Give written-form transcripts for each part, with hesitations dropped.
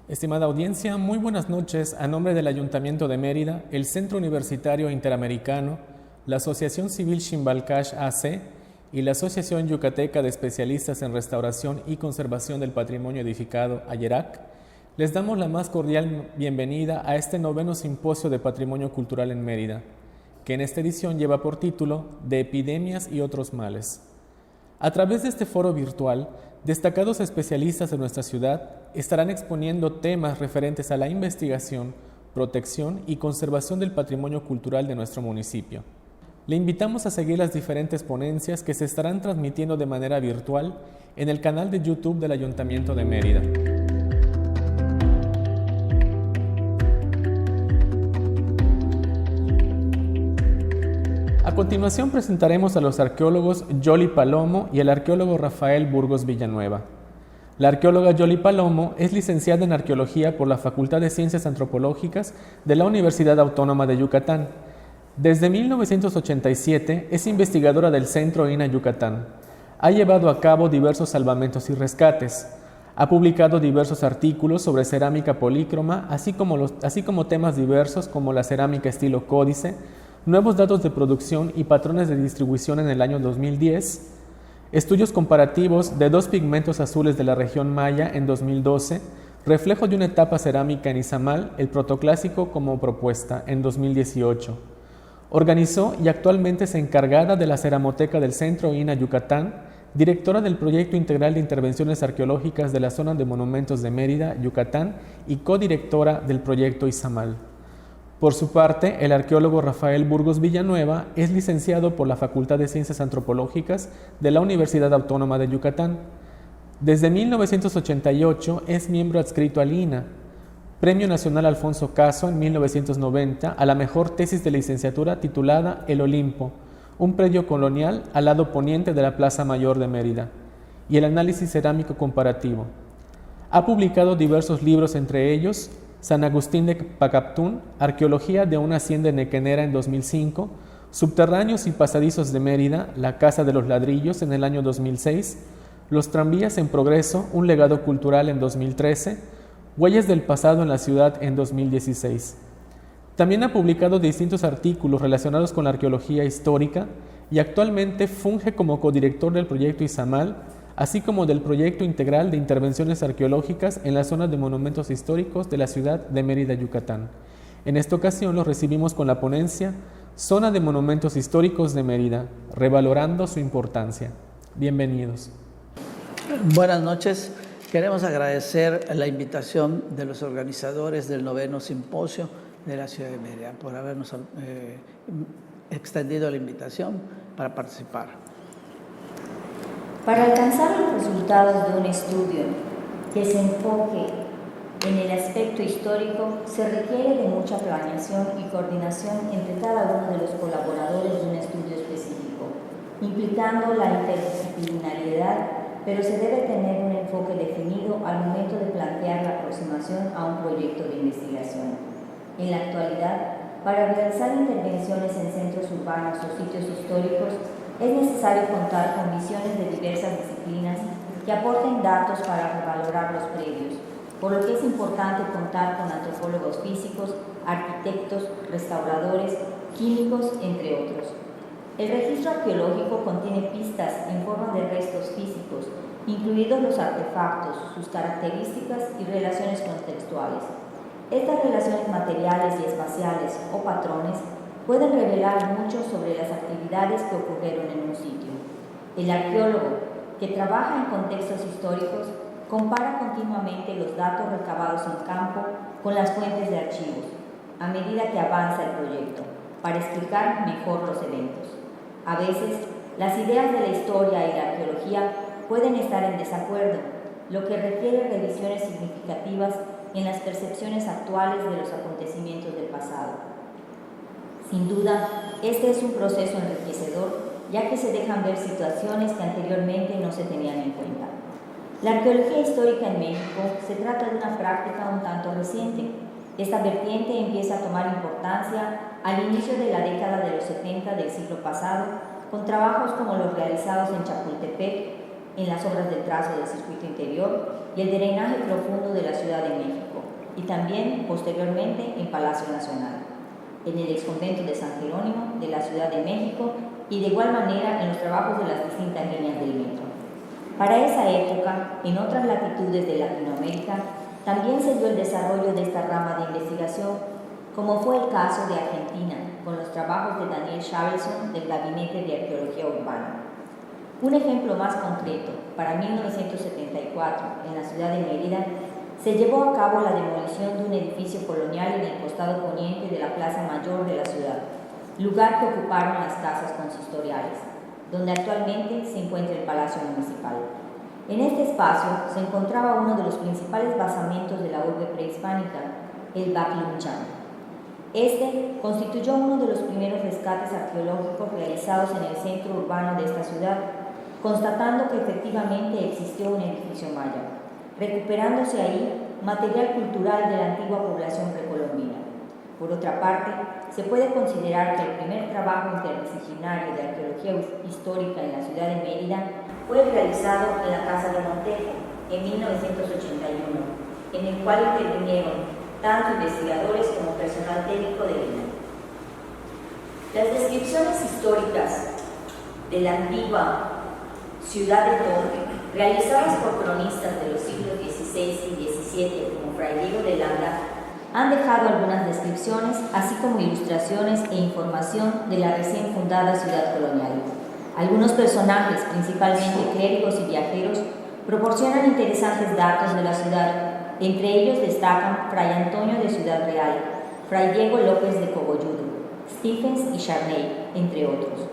Estimada audiencia, muy buenas noches. A nombre del Ayuntamiento de Mérida, el Centro Universitario Interamericano, la Asociación Civil Ximbalcash AC y la Asociación Yucateca de Especialistas en Restauración y Conservación del Patrimonio Edificado, AYERAC, les damos la más cordial bienvenida a este 9º Simposio de Patrimonio Cultural en Mérida, que en esta edición lleva por título De epidemias y otros males. A través de este foro virtual, destacados especialistas de nuestra ciudad estarán exponiendo temas referentes a la investigación, protección y conservación del patrimonio cultural de nuestro municipio. Le invitamos a seguir las diferentes ponencias que se estarán transmitiendo de manera virtual en el canal de YouTube del Ayuntamiento de Mérida. A continuación presentaremos a los arqueólogos Yoli Palomo y el arqueólogo Rafael Burgos Villanueva. La arqueóloga Yoli Palomo es licenciada en Arqueología por la Facultad de Ciencias Antropológicas de la Universidad Autónoma de Yucatán. Desde 1987 es investigadora del Centro INA Yucatán. Ha llevado a cabo diversos salvamentos y rescates. Ha publicado diversos artículos sobre cerámica polícroma, así como temas diversos como la cerámica estilo códice, nuevos datos de producción y patrones de distribución en el año 2010, estudios comparativos de 2 pigmentos azules de la región maya en 2012, reflejo de una etapa cerámica en Izamal, el protoclásico como propuesta en 2018. Organizó y actualmente es encargada de la Ceramoteca del Centro INA Yucatán, directora del Proyecto Integral de Intervenciones Arqueológicas de la Zona de Monumentos de Mérida, Yucatán, y codirectora del Proyecto Izamal. Por su parte, el arqueólogo Rafael Burgos Villanueva es licenciado por la Facultad de Ciencias Antropológicas de la Universidad Autónoma de Yucatán. Desde 1988 es miembro adscrito al INA, Premio Nacional Alfonso Caso en 1990 a la mejor tesis de licenciatura titulada El Olimpo, un predio colonial al lado poniente de la Plaza Mayor de Mérida, y el análisis cerámico comparativo. Ha publicado diversos libros, entre ellos San Agustín de Pacaptún, Arqueología de una hacienda nequenera en 2005, Subterráneos y pasadizos de Mérida, La Casa de los Ladrillos en el año 2006, Los tranvías en progreso, un legado cultural en 2013, Huellas del pasado en la ciudad en 2016. También ha publicado distintos artículos relacionados con la arqueología histórica y actualmente funge como codirector del proyecto Izamal, así como del Proyecto Integral de Intervenciones Arqueológicas en la zona de monumentos históricos de la ciudad de Mérida, Yucatán. En esta ocasión los recibimos con la ponencia Zona de Monumentos Históricos de Mérida, revalorando su importancia. Bienvenidos. Buenas noches. Queremos agradecer la invitación de los organizadores del 9º Simposio de la ciudad de Mérida por habernos extendido la invitación para participar. Para alcanzar los resultados de un estudio que se enfoque en el aspecto histórico, se requiere de mucha planeación y coordinación entre cada uno de los colaboradores de un estudio específico, implicando la interdisciplinariedad, pero se debe tener un enfoque definido al momento de plantear la aproximación a un proyecto de investigación. En la actualidad, para realizar intervenciones en centros urbanos o sitios históricos, es necesario contar con visiones de diversas disciplinas que aporten datos para revalorar los predios, por lo que es importante contar con antropólogos físicos, arquitectos, restauradores, químicos, entre otros. El registro arqueológico contiene pistas en forma de restos físicos, incluidos los artefactos, sus características y relaciones contextuales. Estas relaciones materiales y espaciales o patrones pueden revelar mucho sobre las actividades que ocurrieron en un sitio. El arqueólogo, que trabaja en contextos históricos, compara continuamente los datos recabados en campo con las fuentes de archivos, a medida que avanza el proyecto, para explicar mejor los eventos. A veces, las ideas de la historia y la arqueología pueden estar en desacuerdo, lo que requiere revisiones significativas en las percepciones actuales de los acontecimientos del pasado. Sin duda, este es un proceso enriquecedor, ya que se dejan ver situaciones que anteriormente no se tenían en cuenta. La arqueología histórica en México se trata de una práctica un tanto reciente. Esta vertiente empieza a tomar importancia al inicio de la década de los 70 del siglo pasado, con trabajos como los realizados en Chapultepec, en las obras de trazo del circuito interior y el drenaje profundo de la Ciudad de México, y también, posteriormente, en Palacio Nacional, en el exconvento de San Jerónimo de la Ciudad de México y de igual manera en los trabajos de las distintas líneas del metro. Para esa época, en otras latitudes de Latinoamérica, también se dio el desarrollo de esta rama de investigación, como fue el caso de Argentina, con los trabajos de Daniel Shavelson del Gabinete de Arqueología Urbana. Un ejemplo más concreto, para 1974, en la ciudad de Mérida, se llevó a cabo la demolición de un edificio colonial en el costado poniente de la Plaza Mayor de la ciudad, lugar que ocuparon las casas consistoriales, donde actualmente se encuentra el Palacio Municipal. En este espacio se encontraba uno de los principales basamentos de la urbe prehispánica, el Baclunchan. Este constituyó uno de los primeros rescates arqueológicos realizados en el centro urbano de esta ciudad, constatando que efectivamente existió un edificio maya, recuperándose ahí material cultural de la antigua población precolombina. Por otra parte, se puede considerar que el primer trabajo interdisciplinario de arqueología histórica en la ciudad de Mérida fue realizado en la Casa de Montejo en 1981, en el cual intervinieron tanto investigadores como personal técnico de Lima. Las descripciones históricas de la antigua ciudad de Torre, realizadas por cronistas de los siglos XVI y XVII como Fray Diego de Landa, han dejado algunas descripciones, así como ilustraciones e información de la recién fundada ciudad colonial. Algunos personajes, principalmente clérigos y viajeros, proporcionan interesantes datos de la ciudad. Entre ellos destacan Fray Antonio de Ciudad Real, Fray Diego López de Cogolludo, Stephens y Charney, entre otros.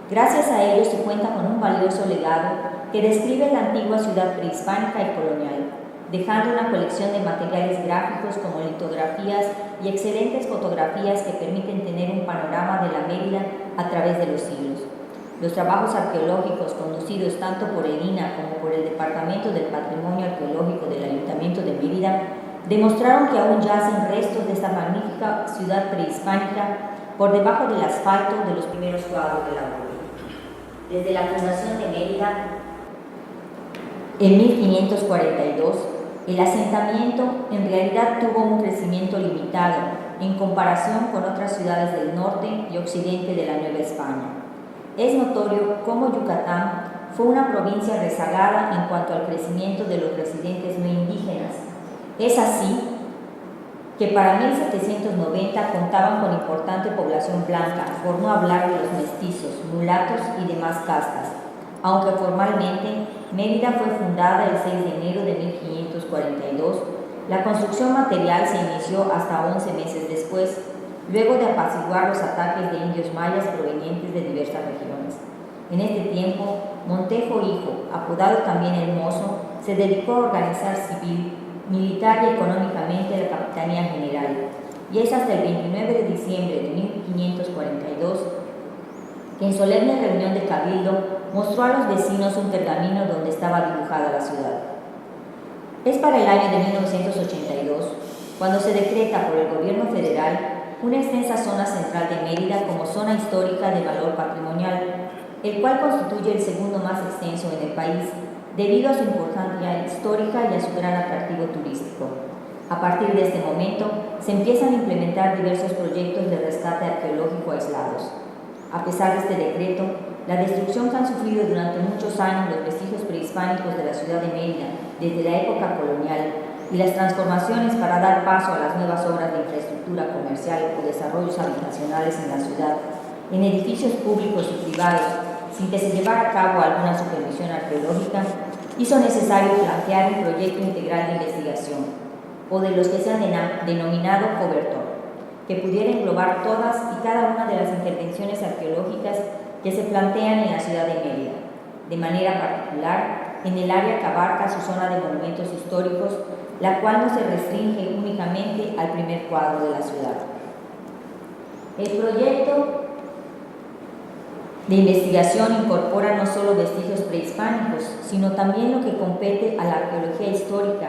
Gracias a ellos se cuenta con un valioso legado que describe la antigua ciudad prehispánica y colonial, dejando una colección de materiales gráficos como litografías y excelentes fotografías que permiten tener un panorama de la Mérida a través de los siglos. Los trabajos arqueológicos conducidos tanto por el INAH como por el Departamento del Patrimonio Arqueológico del Ayuntamiento de Mérida demostraron que aún yacen restos de esta magnífica ciudad prehispánica por debajo del asfalto de los primeros cuadros de la urbe. Desde la fundación de Mérida, en 1542, el asentamiento en realidad tuvo un crecimiento limitado en comparación con otras ciudades del norte y occidente de la Nueva España. Es notorio cómo Yucatán fue una provincia rezagada en cuanto al crecimiento de los residentes no indígenas. Es así que para 1790 contaban con importante población blanca, por no hablar de los mestizos, mulatos y demás castas, aunque formalmente Mérida fue fundada el 6 de enero de 1542, la construcción material se inició hasta 11 meses después, luego de apaciguar los ataques de indios mayas provenientes de diversas regiones. En este tiempo, Montejo Hijo, apodado también El Mozo, se dedicó a organizar civil, militar y económicamente la Capitanía General, y es hasta el 29 de diciembre de 1542 que en solemne reunión de Cabildo mostró a los vecinos un pergamino donde estaba dibujada la ciudad. Es para el año de 1982 cuando se decreta por el gobierno federal una extensa zona central de Mérida como zona histórica de valor patrimonial, el cual constituye el segundo más extenso en el país, debido a su importancia histórica y a su gran atractivo turístico. A partir de este momento, se empiezan a implementar diversos proyectos de rescate arqueológico aislados. A pesar de este decreto, la destrucción que han sufrido durante muchos años los vestigios prehispánicos de la ciudad de Mérida desde la época colonial y las transformaciones para dar paso a las nuevas obras de infraestructura comercial o desarrollos habitacionales en la ciudad, en edificios públicos y privados, sin que se llevara a cabo alguna supervisión arqueológica, hizo necesario plantear un proyecto integral de investigación, o de los que se han denominado cobertor, que pudiera englobar todas y cada una de las intervenciones arqueológicas que se plantean en la ciudad de Mérida, de manera particular en el área que abarca su zona de monumentos históricos, la cual no se restringe únicamente al primer cuadro de la ciudad. El proyecto de investigación incorpora no solo vestigios prehispánicos, sino también lo que compete a la arqueología histórica,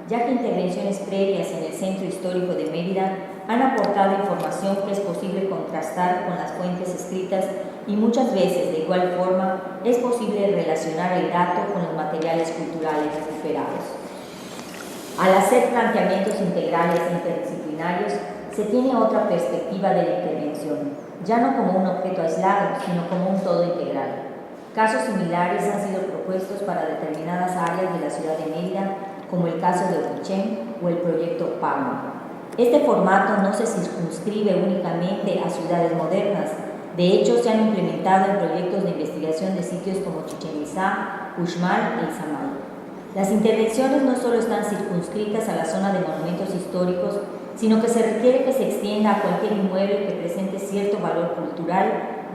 ya que intervenciones previas en el centro histórico de Mérida han aportado información que es posible contrastar con las fuentes escritas y muchas veces de igual forma es posible relacionar el dato con los materiales culturales recuperados. Al hacer planteamientos integrales e interdisciplinarios, se tiene otra perspectiva de la intervención, ya no como un objeto aislado, sino como un todo integral. Casos similares han sido propuestos para determinadas áreas de la ciudad de Mérida, como el caso de Oquichén o el proyecto Palma. Este formato no se circunscribe únicamente a ciudades modernas. De hecho, se han implementado en proyectos de investigación de sitios como Chichén Itzá, Uxmal e Izamal. Las intervenciones no solo están circunscritas a la zona de monumentos históricos, sino que se requiere que se extienda a cualquier inmueble que presente cierto valor cultural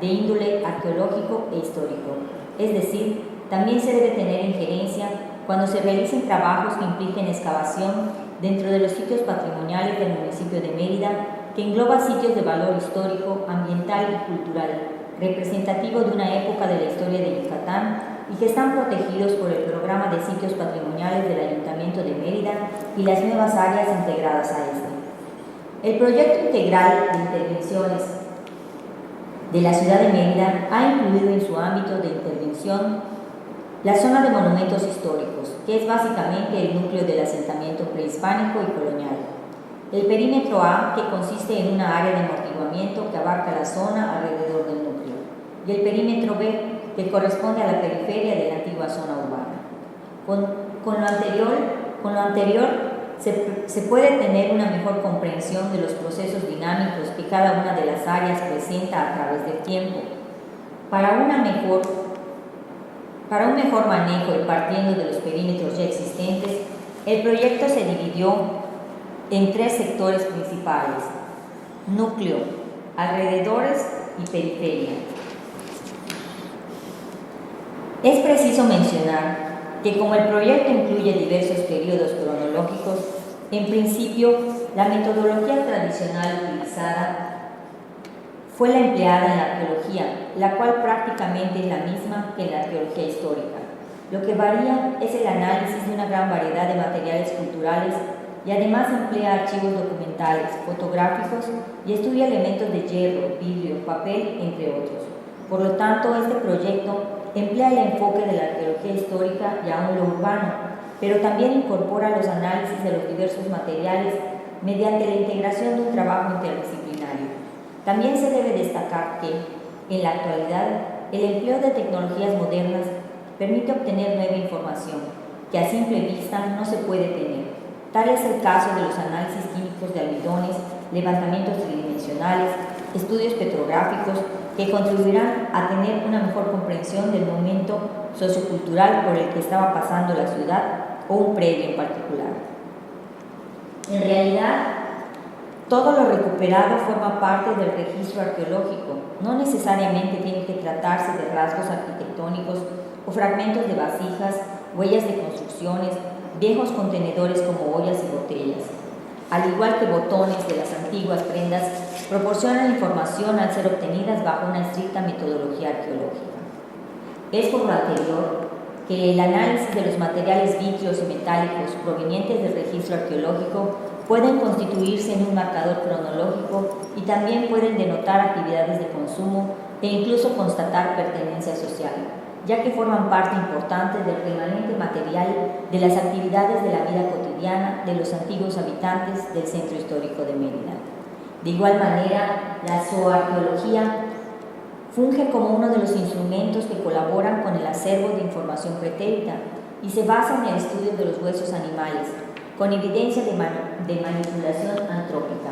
de índole arqueológico e histórico. Es decir, también se debe tener injerencia cuando se realicen trabajos que impliquen excavación dentro de los sitios patrimoniales del municipio de Mérida, que engloba sitios de valor histórico, ambiental y cultural, representativo de una época de la historia de Yucatán y que están protegidos por el Programa de Sitios Patrimoniales del Ayuntamiento de Mérida y las nuevas áreas integradas a este. El proyecto integral de intervenciones de la ciudad de Mérida ha incluido en su ámbito de intervención la zona de monumentos históricos, que es básicamente el núcleo del asentamiento prehispánico y colonial. El perímetro A, que consiste en una área de amortiguamiento que abarca la zona alrededor del núcleo. Y el perímetro B, que corresponde a la periferia de la antigua zona urbana. Con lo anterior se puede tener una mejor comprensión de los procesos dinámicos que cada una de las áreas presenta a través del tiempo. Para un mejor manejo y partiendo de los perímetros ya existentes, el proyecto se dividió en 3 sectores principales: núcleo, alrededores y periferia. Es preciso mencionar que como el proyecto incluye diversos periodos cronológicos, en principio la metodología tradicional utilizada fue la empleada en la arqueología, la cual prácticamente es la misma que en la arqueología histórica. Lo que varía es el análisis de una gran variedad de materiales culturales y además emplea archivos documentales, fotográficos y estudia elementos de hierro, vidrio, papel, entre otros. Por lo tanto, este proyecto emplea el enfoque de la arqueología histórica y aún lo urbano, pero también incorpora los análisis de los diversos materiales mediante la integración de un trabajo interdisciplinario. También se debe destacar que, en la actualidad, el empleo de tecnologías modernas permite obtener nueva información que a simple vista no se puede tener. Tal es el caso de los análisis químicos de almidones, levantamientos tridimensionales, estudios petrográficos que contribuirán a tener una mejor comprensión del momento sociocultural por el que estaba pasando la ciudad o un predio en particular. En realidad, todo lo recuperado forma parte del registro arqueológico. No necesariamente tiene que tratarse de rasgos arquitectónicos o fragmentos de vasijas, huellas de construcciones, viejos contenedores como ollas y botellas. Al igual que botones de las antiguas prendas, proporcionan información al ser obtenidas bajo una estricta metodología arqueológica. Es por lo anterior que el análisis de los materiales vítreos y metálicos provenientes del registro arqueológico pueden constituirse en un marcador cronológico y también pueden denotar actividades de consumo e incluso constatar pertenencia social, ya que forman parte importante del remanente material de las actividades de la vida cotidiana de los antiguos habitantes del centro histórico de Mérida. De igual manera, la zooarqueología funge como uno de los instrumentos que colaboran con el acervo de información pretérita y se basa en el estudio de los huesos animales, con evidencia de manipulación antrópica,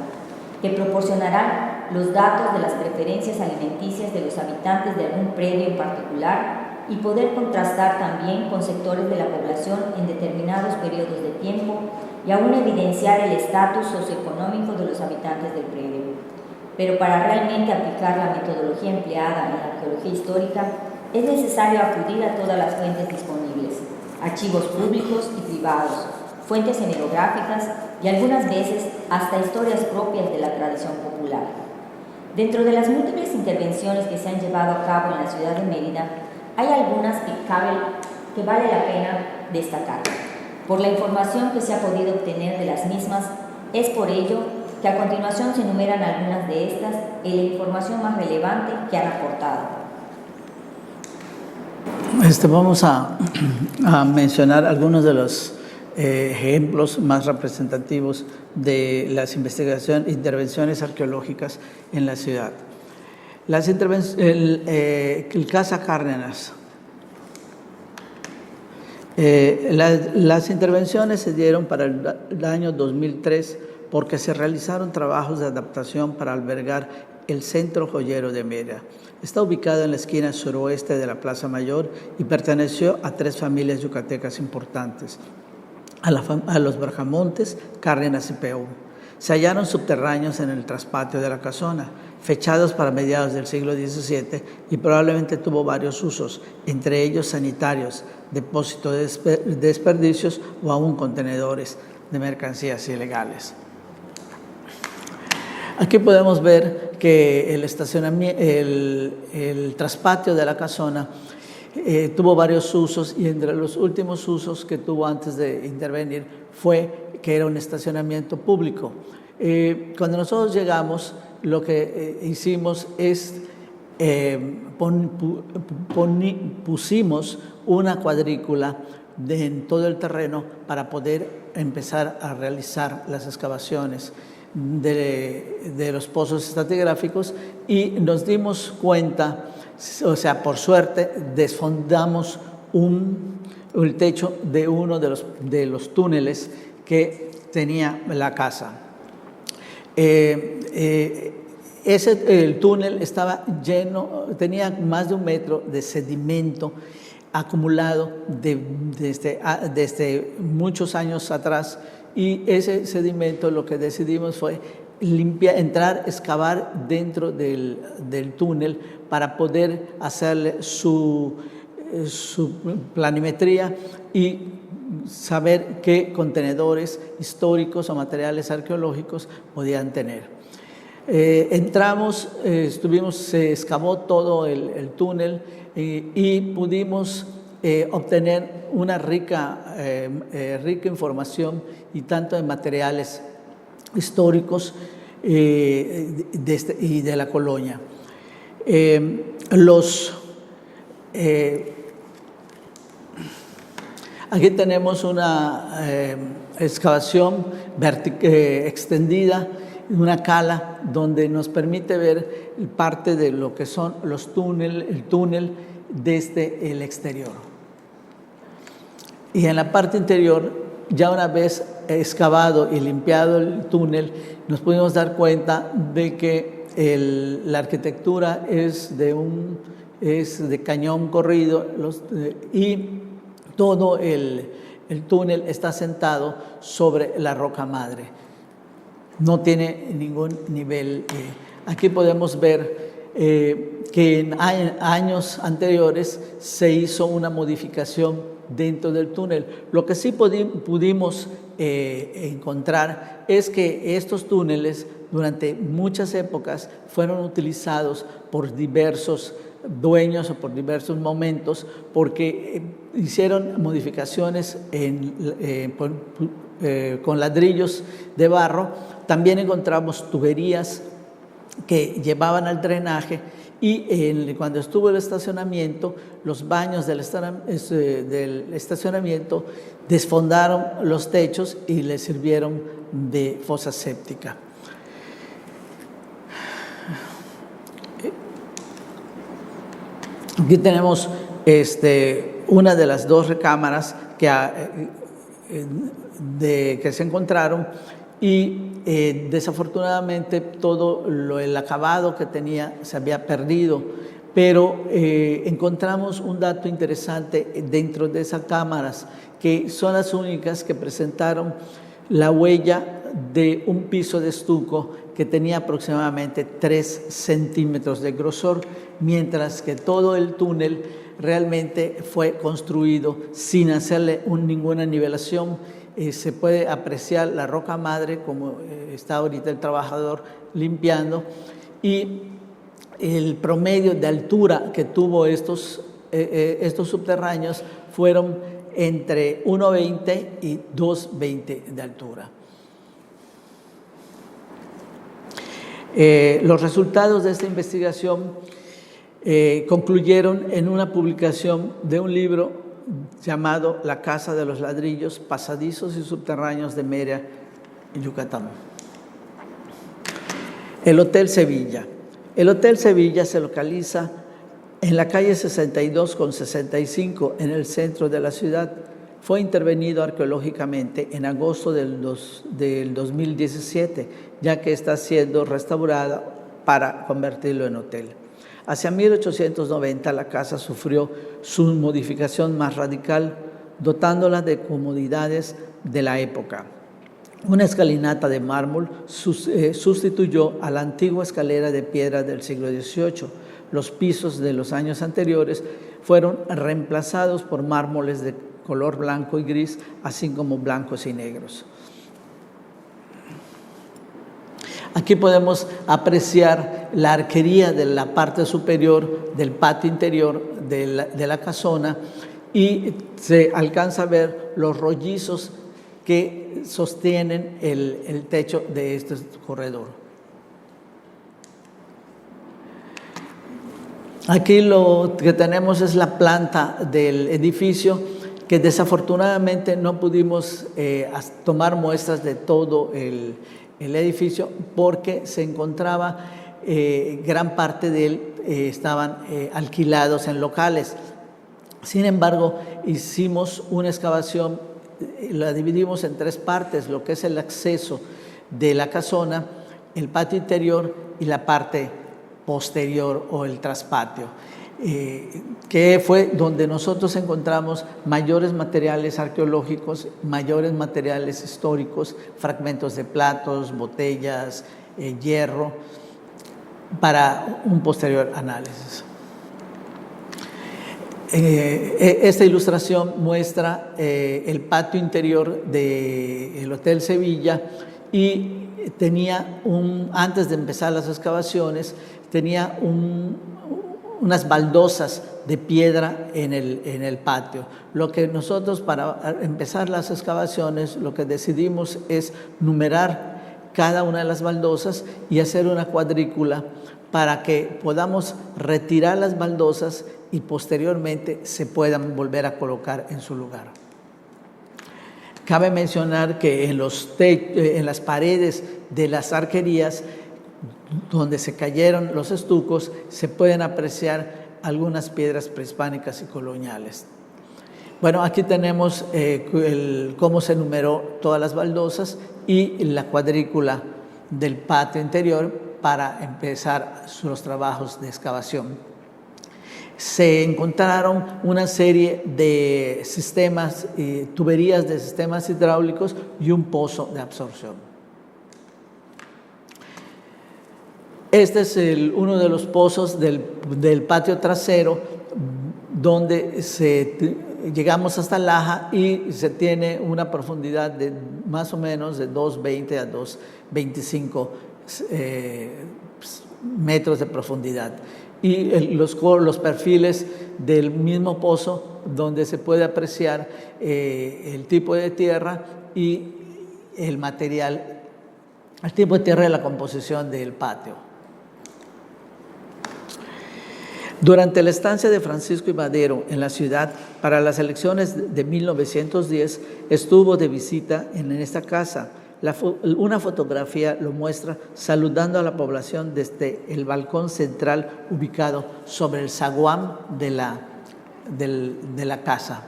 que proporcionará los datos de las preferencias alimenticias de los habitantes de algún predio en particular y poder contrastar también con sectores de la población en determinados periodos de tiempo y aún evidenciar el estatus socioeconómico de los habitantes del predio. Pero para realmente aplicar la metodología empleada en la arqueología histórica, es necesario acudir a todas las fuentes disponibles, archivos públicos y privados, fuentes hemerográficas y algunas veces hasta historias propias de la tradición popular. Dentro de las múltiples intervenciones que se han llevado a cabo en la ciudad de Mérida, hay algunas que vale la pena destacar. Por la información que se ha podido obtener de las mismas, es por ello que a continuación se enumeran algunas de estas y la información más relevante que han aportado. Vamos a mencionar algunos de los ejemplos más representativos de las intervenciones arqueológicas en la ciudad. El Casa Cárdenas. Las intervenciones se dieron para el año 2003 porque se realizaron trabajos de adaptación para albergar el Centro Joyero de Mérida. Está ubicado en la esquina suroeste de la Plaza Mayor y perteneció a 3 familias yucatecas importantes, a los Bracamontes, Cárdenas y Peón. Se hallaron subterráneos en el traspatio de la casona, fechados para mediados del siglo XVII y probablemente tuvo varios usos, entre ellos sanitarios, depósito de desperdicios o aún contenedores de mercancías ilegales. Aquí podemos ver que el traspatio de la casona tuvo varios usos y entre los últimos usos que tuvo antes de intervenir fue que era un estacionamiento público. Cuando nosotros llegamos, lo que hicimos es pusimos una cuadrícula en todo el terreno para poder empezar a realizar las excavaciones de los pozos estratigráficos y nos dimos cuenta, o sea, por suerte, desfondamos el techo de uno de los túneles que tenía la casa. El túnel estaba lleno, tenía más de 1 metro de sedimento acumulado desde muchos años atrás, y ese sedimento lo que decidimos fue excavar dentro del túnel para poder hacerle su planimetría y saber qué contenedores históricos o materiales arqueológicos podían tener. Entramos, se excavó todo el túnel y pudimos obtener una rica información y tanto de materiales históricos y de la colonia. Aquí tenemos una excavación extendida, una cala donde nos permite ver parte de lo que son el túnel desde el exterior. Y en la parte interior, ya una vez excavado y limpiado el túnel, nos pudimos dar cuenta de que la arquitectura es de cañón corrido y todo el túnel está asentado sobre la roca madre. No tiene ningún nivel. Aquí podemos ver que en años anteriores se hizo una modificación dentro del túnel. Lo que sí pudimos encontrar es que estos túneles durante muchas épocas fueron utilizados por diversos dueños o por diversos momentos porque hicieron modificaciones con ladrillos de barro. También encontramos tuberías que llevaban al drenaje y cuando estuvo el estacionamiento, los baños del estacionamiento desfondaron los techos y le sirvieron de fosa séptica. Aquí tenemos una de las 2 recámaras que se encontraron y desafortunadamente todo el acabado que tenía se había perdido, pero encontramos un dato interesante dentro de esas cámaras, que son las únicas que presentaron la huella de un piso de estuco que tenía aproximadamente 3 centímetros de grosor, mientras que todo el túnel realmente fue construido sin hacerle ninguna nivelación. Se puede apreciar la roca madre como está ahorita el trabajador limpiando, y el promedio de altura que tuvo estos subterráneos fueron entre 1,20 y 2,20 de altura. Los resultados de esta investigación concluyeron en una publicación de un libro llamado La Casa de los Ladrillos, Pasadizos y Subterráneos de Mérida, en Yucatán. El Hotel Sevilla. El Hotel Sevilla se localiza en la calle 62 con 65, en el centro de la ciudad. Fue intervenido arqueológicamente en agosto del 2017, ya que está siendo restaurada para convertirlo en hotel. Hacia 1890 la casa sufrió su modificación más radical, dotándola de comodidades de la época. Una escalinata de mármol sustituyó a la antigua escalera de piedra del siglo XVIII. Los pisos de los años anteriores fueron reemplazados por mármoles de color blanco y gris, así como blancos y negros. Aquí podemos apreciar la arquería de la parte superior del patio interior de la casona y se alcanza a ver los rollizos que sostienen el techo de este corredor. Aquí lo que tenemos es la planta del edificio, que desafortunadamente no pudimos tomar muestras de todo el edificio porque se encontraba, gran parte de él estaban alquilados en locales. Sin embargo, hicimos una excavación, la dividimos en tres partes, lo que es el acceso de la casona, el patio interior y la parte posterior o el traspatio, que fue donde nosotros encontramos mayores materiales arqueológicos, mayores materiales históricos, fragmentos de platos, botellas, hierro, para un posterior análisis. Esta ilustración muestra el patio interior del Hotel Sevilla y tenía antes de empezar las excavaciones, tenía unas baldosas de piedra en el patio. Lo que nosotros, para empezar las excavaciones, lo que decidimos es numerar cada una de las baldosas y hacer una cuadrícula para que podamos retirar las baldosas y posteriormente se puedan volver a colocar en su lugar. Cabe mencionar que en las paredes de las arquerías, donde se cayeron los estucos, se pueden apreciar algunas piedras prehispánicas y coloniales. Bueno, aquí tenemos cómo se numeró todas las baldosas y la cuadrícula del patio interior para empezar los trabajos de excavación. Se encontraron una serie de sistemas, tuberías de sistemas hidráulicos y un pozo de absorción. Este es uno de los pozos del patio trasero, donde llegamos hasta Laja y se tiene una profundidad de más o menos de 2,20 a 2,25 metros de profundidad. Y los perfiles del mismo pozo, donde se puede apreciar el tipo de tierra y el material, el tipo de tierra y la composición del patio. Durante la estancia de Francisco I. Madero en la ciudad para las elecciones de 1910, estuvo de visita en esta casa. Una fotografía lo muestra saludando a la población desde el balcón central ubicado sobre el zaguán de la casa.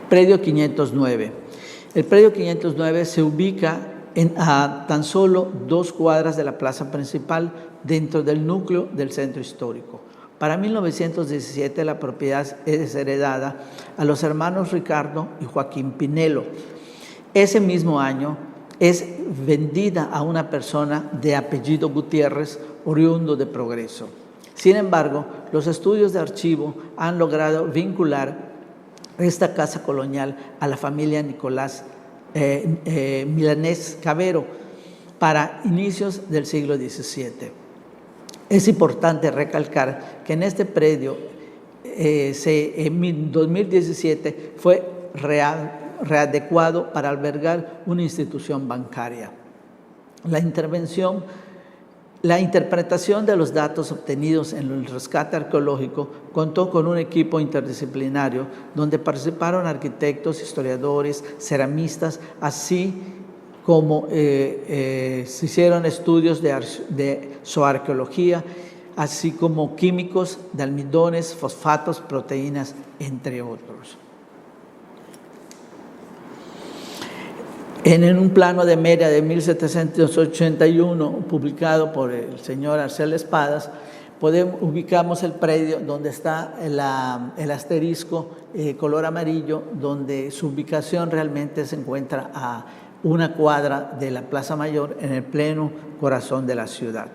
Predio 509. El predio 509 se ubica a tan solo 2 cuadras de la plaza principal, dentro del núcleo del centro histórico. Para 1917 la propiedad es heredada a los hermanos Ricardo y Joaquín Pinelo. Ese mismo año es vendida a una persona de apellido Gutiérrez, oriundo de Progreso. Sin embargo, los estudios de archivo han logrado vincular esta casa colonial a la familia Nicolás Milanés Cavero para inicios del siglo XVII. Es importante recalcar que en este predio en 2017 fue readecuado para albergar una institución bancaria. La intervención La interpretación de los datos obtenidos en el rescate arqueológico contó con un equipo interdisciplinario donde participaron arquitectos, historiadores, ceramistas, así como se hicieron estudios de zooarqueología, así como químicos de almidones, fosfatos, proteínas, entre otros. En un plano de Mérida de 1781, publicado por el señor Arcel Espadas, ubicamos el predio donde está el asterisco color amarillo, donde su ubicación realmente se encuentra a una cuadra de la Plaza Mayor, en el pleno corazón de la ciudad.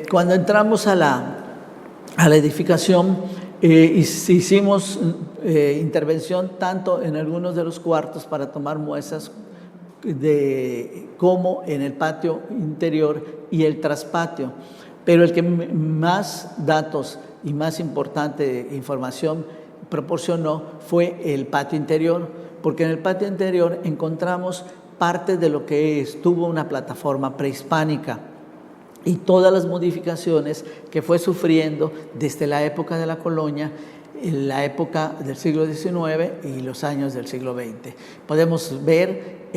Cuando entramos a la edificación, hicimos intervención tanto en algunos de los cuartos para tomar muestras como en el patio interior y el traspatio. Pero el que más datos y más importante información proporcionó fue el patio interior, porque en el patio interior encontramos parte de lo que estuvo una plataforma prehispánica y todas las modificaciones que fue sufriendo desde la época de la colonia, en la época del siglo XIX y los años del siglo XX. Podemos ver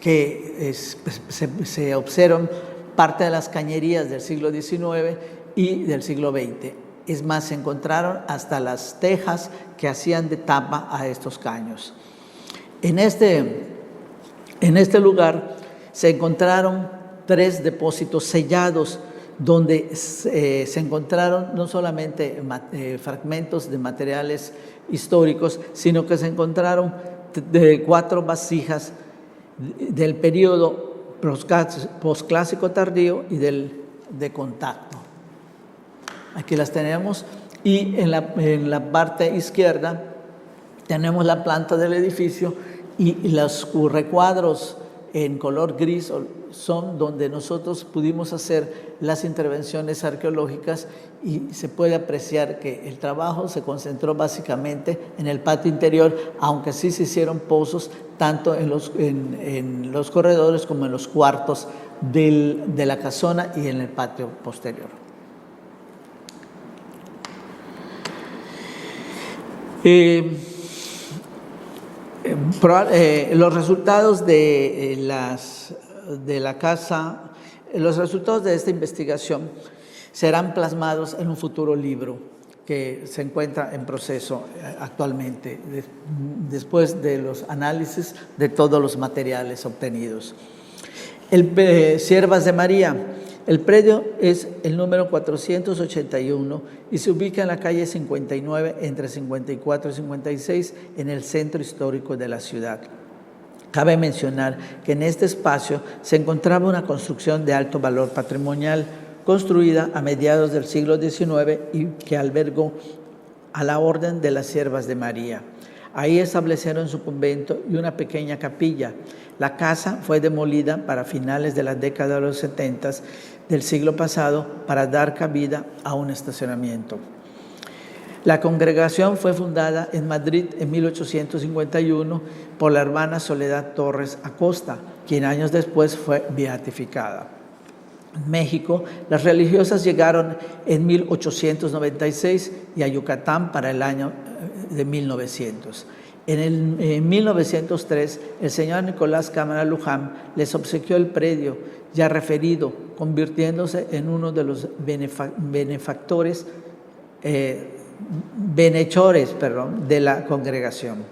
que se observan parte de las cañerías del siglo XIX y del siglo XX. Es más, se encontraron hasta las tejas que hacían de tapa a estos caños. En este lugar se encontraron 3 depósitos sellados donde se encontraron no solamente fragmentos de materiales históricos, sino que se encontraron 4 vasijas del periodo posclásico tardío y de contacto. Aquí las tenemos, y en la parte izquierda tenemos la planta del edificio, y los recuadros en color gris son donde nosotros pudimos hacer las intervenciones arqueológicas, y se puede apreciar que el trabajo se concentró básicamente en el patio interior, aunque sí se hicieron pozos tanto en los corredores como en los cuartos de la casona y en el patio posterior. Los resultados de la casa, los resultados de esta investigación serán plasmados en un futuro libro que se encuentra en proceso actualmente, después de los análisis de todos los materiales obtenidos. Siervas de María. El predio es el número 481 y se ubica en la calle 59, entre 54 y 56, en el centro histórico de la ciudad. Cabe mencionar que en este espacio se encontraba una construcción de alto valor patrimonial, construida a mediados del siglo XIX y que albergó a la Orden de las Siervas de María. Ahí establecieron su convento y una pequeña capilla. La casa fue demolida para finales de la década de los 70 del siglo pasado para dar cabida a un estacionamiento. La congregación fue fundada en Madrid en 1851 por la hermana Soledad Torres Acosta, quien años después fue beatificada. En México, las religiosas llegaron en 1896 y a Yucatán para el año de 1900. En 1903, el señor Nicolás Cámara Luján les obsequió el predio ya referido, convirtiéndose en uno de los benehechores de la congregación.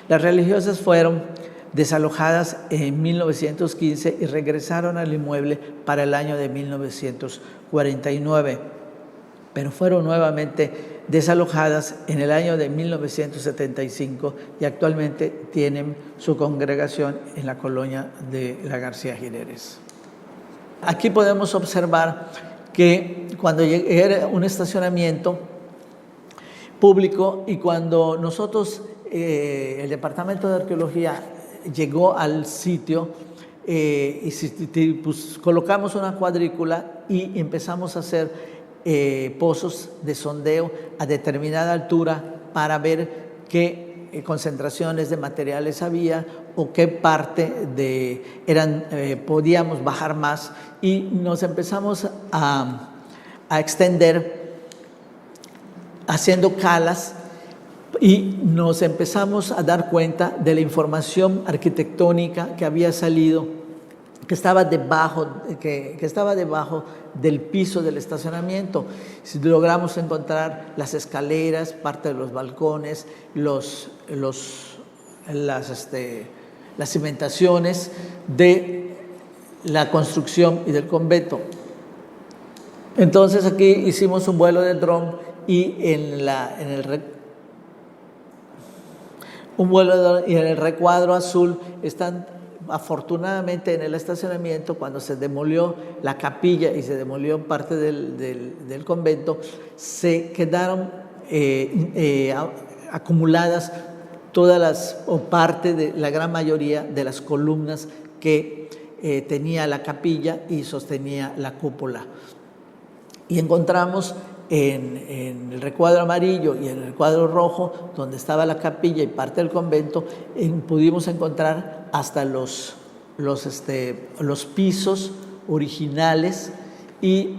Las religiosas fueron desalojadas en 1915 y regresaron al inmueble para el año de 1949, pero fueron nuevamente desalojadas en el año de 1975 y actualmente tienen su congregación en la colonia de la García Gireres. Aquí podemos observar que cuando era un estacionamiento público y cuando nosotros, el Departamento de Arqueología, llegó al sitio, pues, colocamos una cuadrícula y empezamos a hacer pozos de sondeo a determinada altura para ver qué concentraciones de materiales había o qué parte podíamos bajar más, y nos empezamos a extender haciendo calas, y nos empezamos a dar cuenta de la información arquitectónica que había salido, que estaba debajo del piso del estacionamiento. Si logramos encontrar las escaleras, parte de los balcones, las cimentaciones de la construcción y del convento. Entonces aquí hicimos un vuelo de dron, y en el recuadro azul están, afortunadamente, en el estacionamiento, cuando se demolió la capilla y se demolió parte del convento, se quedaron acumuladas o parte de la gran mayoría de las columnas que tenía la capilla y sostenía la cúpula. Y encontramos en el recuadro amarillo y en el recuadro rojo, donde estaba la capilla y parte del convento, pudimos encontrar hasta los pisos originales y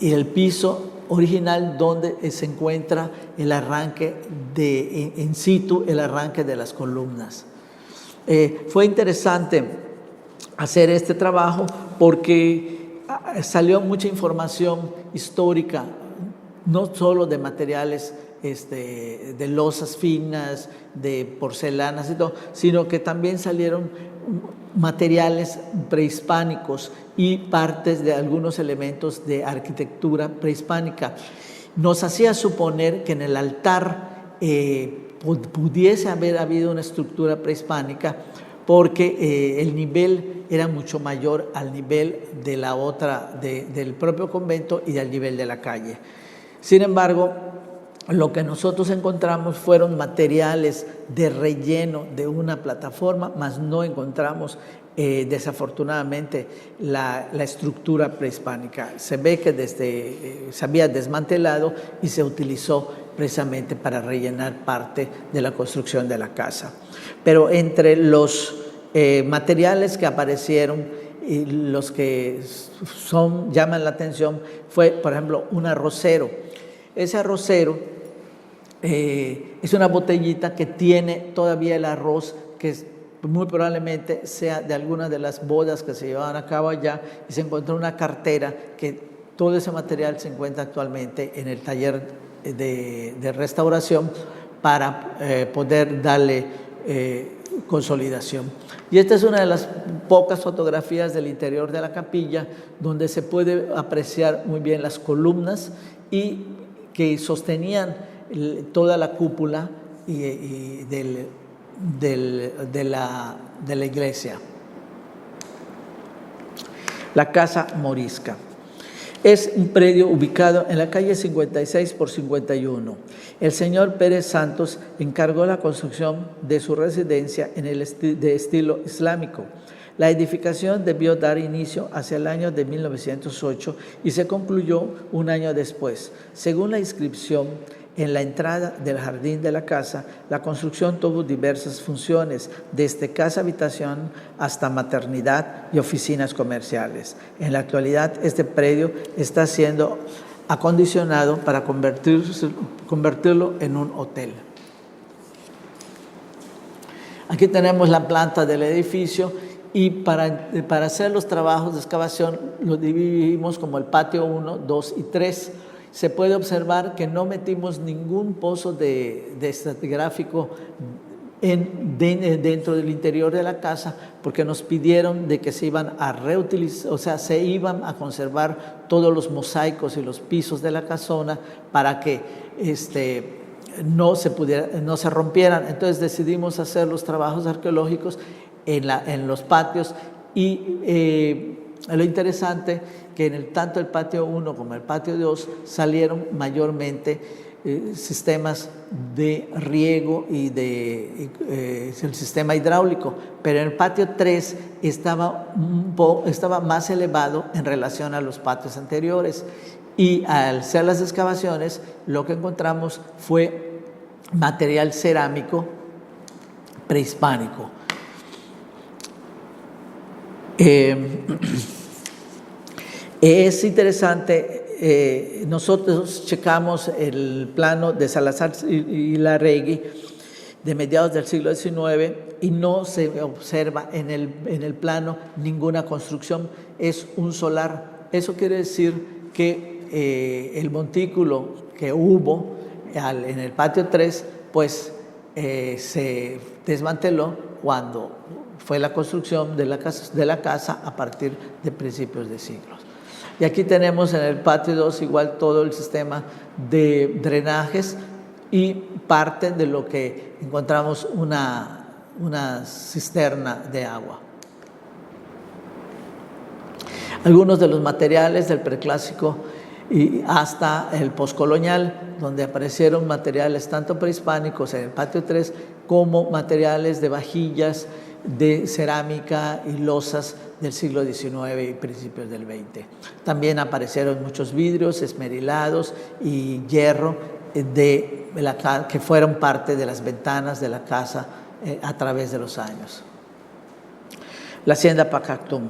el piso original donde se encuentra el arranque in situ, el arranque de las columnas. Fue interesante hacer este trabajo porque salió mucha información histórica, no solo de materiales de losas finas, de porcelanas y todo, sino que también salieron materiales prehispánicos y partes de algunos elementos de arquitectura prehispánica. Nos hacía suponer que en el altar pudiese haber habido una estructura prehispánica, porque el nivel era mucho mayor al nivel de la del propio convento y al nivel de la calle. Sin embargo, lo que nosotros encontramos fueron materiales de relleno de una plataforma, mas no encontramos desafortunadamente la estructura prehispánica. Se ve que se había desmantelado y se utilizó precisamente para rellenar parte de la construcción de la casa. Pero entre los materiales que aparecieron y los que llaman la atención fue, por ejemplo, un arrocero. Ese arrocero es una botellita que tiene todavía el arroz, que muy probablemente sea de alguna de las bodas que se llevaban a cabo allá, y se encontró una cartera, que todo ese material se encuentra actualmente en el taller de restauración para poder darle consolidación. Y esta es una de las pocas fotografías del interior de la capilla, donde se puede apreciar muy bien las columnas y que sostenían toda la cúpula de la iglesia. La Casa Morisca es un predio ubicado en la calle 56 por 51. El señor Pérez Santos encargó la construcción de su residencia de estilo islámico. La edificación debió dar inicio hacia el año de 1908 y se concluyó un año después. Según la inscripción en la entrada del jardín de la casa, la construcción tuvo diversas funciones, desde casa-habitación hasta maternidad y oficinas comerciales. En la actualidad, este predio está siendo acondicionado para convertirlo en un hotel. Aquí tenemos la planta del edificio. Y para hacer los trabajos de excavación lo dividimos como el patio 1, 2 y 3. Se puede observar que no metimos ningún pozo de estratigráfico dentro del interior de la casa, porque nos pidieron de que se iban a reutilizar, o sea, se iban a conservar todos los mosaicos y los pisos de la casona para que no se rompieran. Entonces decidimos hacer los trabajos arqueológicos en los patios, y lo interesante que tanto el patio 1 como el patio 2 salieron mayormente sistemas de riego y el sistema hidráulico, pero en el patio 3 estaba más elevado en relación a los patios anteriores, y al hacer las excavaciones lo que encontramos fue material cerámico prehispánico. Es interesante, nosotros checamos el plano de Salazar y Larregui de mediados del siglo XIX y no se observa en el plano ninguna construcción, es un solar. Eso quiere decir que el montículo que hubo en el patio 3 pues se desmanteló cuando fue la construcción de la casa a partir de principios de siglos. Y aquí tenemos en el patio 2 igual todo el sistema de drenajes y parte de lo que encontramos una cisterna de agua. Algunos de los materiales del preclásico y hasta el poscolonial, donde aparecieron materiales tanto prehispánicos en el patio 3 como materiales de vajillas, de cerámica y losas del siglo XIX y principios del XX. También aparecieron muchos vidrios esmerilados y hierro que fueron parte de las ventanas de la casa a través de los años. La hacienda Pacactum.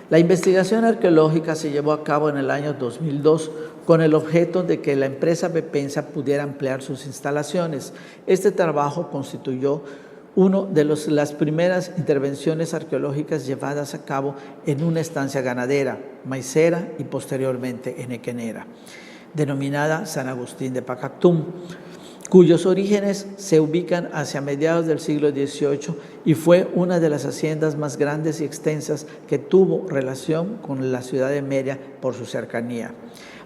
La investigación arqueológica se llevó a cabo en el año 2002 con el objeto de que la empresa Bepensa pudiera ampliar sus instalaciones. Este trabajo constituyó una de las primeras intervenciones arqueológicas llevadas a cabo en una estancia ganadera, maicera y posteriormente enequenera, denominada San Agustín de Pacactum, cuyos orígenes se ubican hacia mediados del siglo XVIII y fue una de las haciendas más grandes y extensas que tuvo relación con la ciudad de Mérida por su cercanía.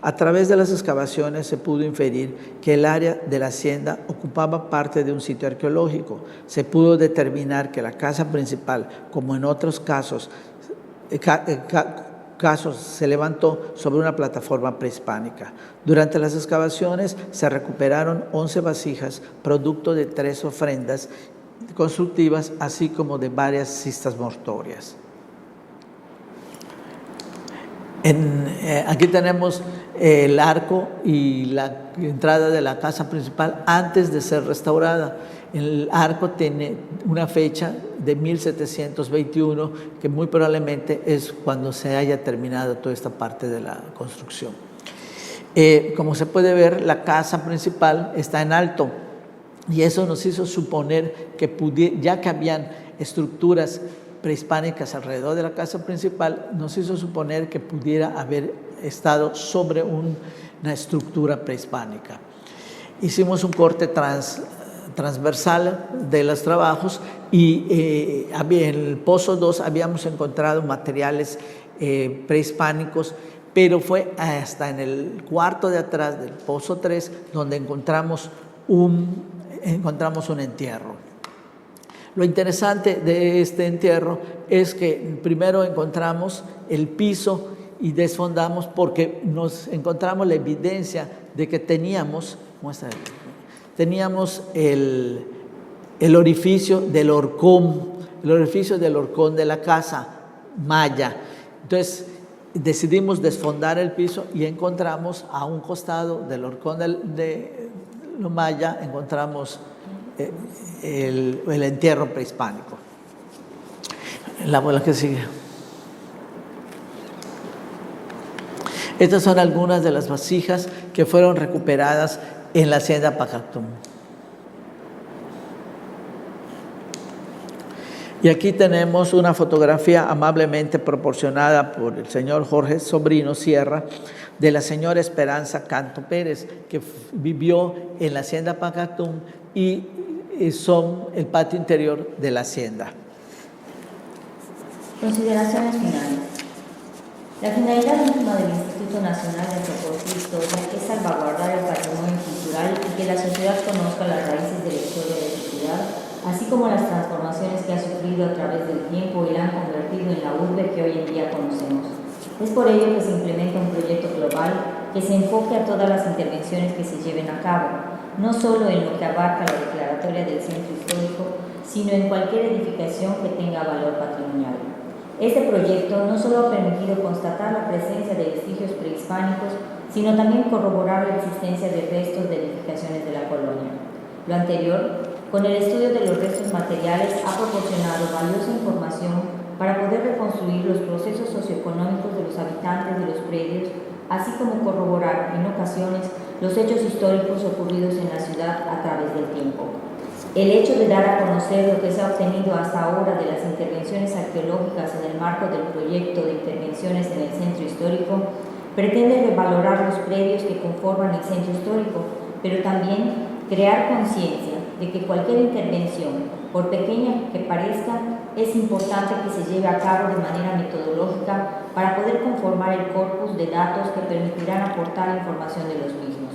A través de las excavaciones se pudo inferir que el área de la hacienda ocupaba parte de un sitio arqueológico. Se pudo determinar que la casa principal, como en otros casos, se levantó sobre una plataforma prehispánica. Durante las excavaciones se recuperaron 11 vasijas, producto de 3 ofrendas constructivas, así como de varias cistas mortuorias. Aquí tenemos el arco y la entrada de la casa principal antes de ser restaurada. El arco tiene una fecha de 1721, que muy probablemente es cuando se haya terminado toda esta parte de la construcción. Como se puede ver, la casa principal está en alto y eso nos hizo suponer que ya que habían estructuras prehispánicas alrededor de la casa principal, nos hizo suponer que pudiera haber estado sobre una estructura prehispánica. Hicimos un corte transversal de los trabajos y en el Pozo 2 habíamos encontrado materiales prehispánicos, pero fue hasta en el cuarto de atrás del Pozo 3 donde encontramos un entierro. Lo interesante de este entierro es que primero encontramos el piso y desfondamos porque nos encontramos la evidencia de que teníamos el orificio del horcón, de la casa maya. Entonces decidimos desfondar el piso y encontramos a un costado del horcón de lo maya, encontramos el entierro prehispánico. La bola que sigue. Estas son algunas de las vasijas que fueron recuperadas en la hacienda Pacactum. Y aquí tenemos una fotografía amablemente proporcionada por el señor Jorge Sobrino Sierra de la señora Esperanza Canto Pérez, que vivió en la hacienda Pacactum y son el patio interior de la hacienda. Consideraciones finales. La finalidad última del Instituto Nacional de Antropología e Historia es salvaguardar el patrimonio cultural y que la sociedad conozca las raíces de la historia de su ciudad, así como las transformaciones que ha sufrido a través del tiempo y la han convertido en la urbe que hoy en día conocemos. Es por ello que se implementa un proyecto global que se enfoque a todas las intervenciones que se lleven a cabo, no solo en lo que abarca la declaratoria del centro histórico, sino en cualquier edificación que tenga valor patrimonial. Este proyecto no solo ha permitido constatar la presencia de vestigios prehispánicos, sino también corroborar la existencia de restos de edificaciones de la colonia. Lo anterior, con el estudio de los restos materiales, ha proporcionado valiosa información para poder reconstruir los procesos socioeconómicos de los habitantes de los predios, así como corroborar en ocasiones los hechos históricos ocurridos en la ciudad a través del tiempo. El hecho de dar a conocer lo que se ha obtenido hasta ahora de las intervenciones arqueológicas en el marco del proyecto de intervenciones en el centro histórico pretende revalorar los predios que conforman el centro histórico, pero también crear conciencia de que cualquier intervención, por pequeña que parezca, es importante que se lleve a cabo de manera metodológica para poder conformar el corpus de datos que permitirán aportar información de los mismos.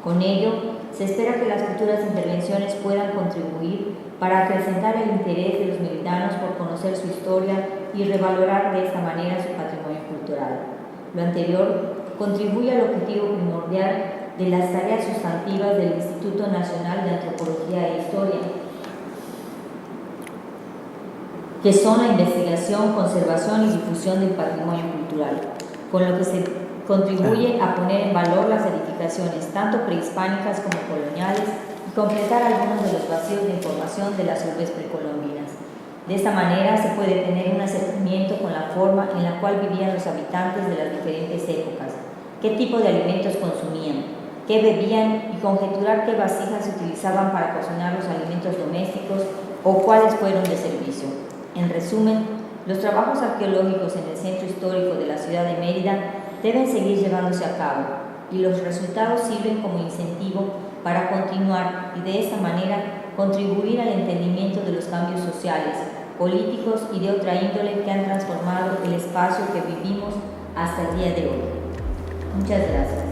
Con ello, se espera que las futuras intervenciones puedan contribuir para acrecentar el interés de los meritanos por conocer su historia y revalorar de esta manera su patrimonio cultural. Lo anterior contribuye al objetivo primordial de las tareas sustantivas del Instituto Nacional de Antropología e Historia, que son la investigación, conservación y difusión del patrimonio cultural, con lo que se contribuye a poner en valor las edificaciones tanto prehispánicas como coloniales y completar algunos de los vacíos de información de las urbes precolombinas. De esta manera se puede tener un acercamiento con la forma en la cual vivían los habitantes de las diferentes épocas, qué tipo de alimentos consumían, qué bebían y conjeturar qué vasijas se utilizaban para cocinar los alimentos domésticos o cuáles fueron de servicio. En resumen, los trabajos arqueológicos en el centro histórico de la ciudad de Mérida deben seguir llevándose a cabo y los resultados sirven como incentivo para continuar y de esta manera contribuir al entendimiento de los cambios sociales, políticos y de otra índole que han transformado el espacio que vivimos hasta el día de hoy. Muchas gracias.